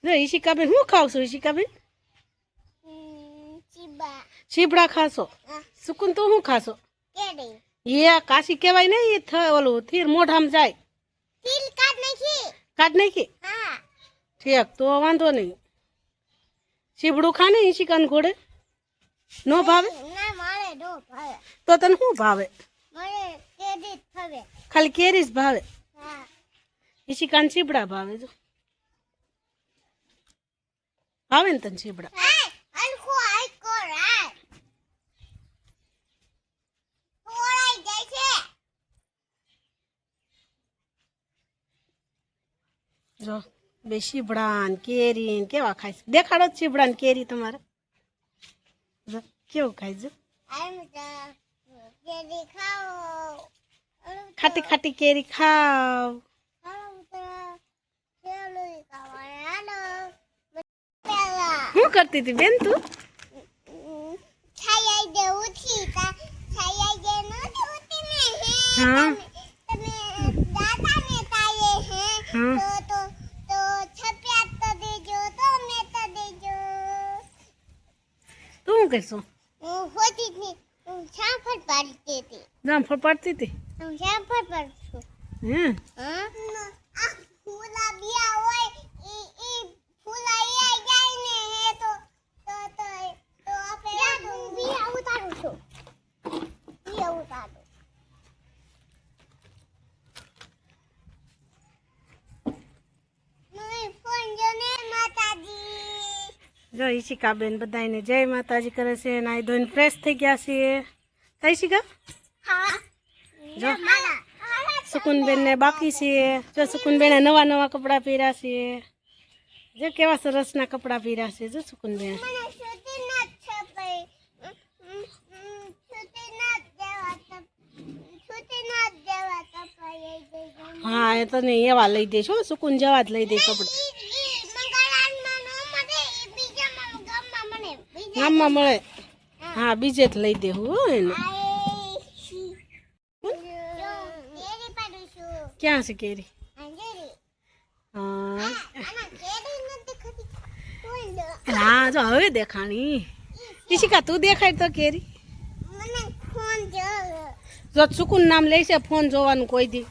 જો ઈશિકાબેન શું ખાવ છો ઈશિકાબેન? ચીબડા ખાશો? સુકુન તું શું ખાશો? એ કાશી કહેવાય ને એ ઓલું થીર મોઢામાં જાય. કાઢ નાખી? ઠીક તો વાંધો નહીં. ચીબડું ખા ને ઈશિકાને ઘોડે નો ભાવે? તો તને શું ભાવે? ખાલી કેરી જ ભાવે? ઈશિકાને ચીબડા ભાવે. જો ભાવે ને તને ચીબડા? જો બે ચીબડા ને કેરી કેવા ખાય છે? દેખાડો ચીબડા ને કેરી તમારે. જો કેવું ખાય છે? ખાટી ખાટી કેરી ખાવ. શું કરતી હતી બેન તું? હા તું કરશો? જામફળ પાડતી હતી? જો ઈશિકાબેન બધાને જય માતાજી કરે છે. નાઈ ધોઈને ફ્રેશ થઈ ગયા છીએ. થઈ શીખા? જો સુકુનબેન ને બાકી છે. જો સુકુનબેને નવા નવા કપડાં પહેર્યા છે. જો કેવા સરસના કપડાં પહેર્યા છે. જો સુકુનબેન હા એ તો નહીં એવા લઈ દઈશ. હો સુકુન જવા જ લઈ દઈશ કપડાં. ગામમાં મળે? હા બીજે જ લઈ દેવું હો એને. ક્યાં છે કેરી? હા જો હવે દેખાણી. ઈશિકા તું દેખાય તો કેરી. જો સુકુન નામ લે છે ફોન જોવાનું કોઈ દી.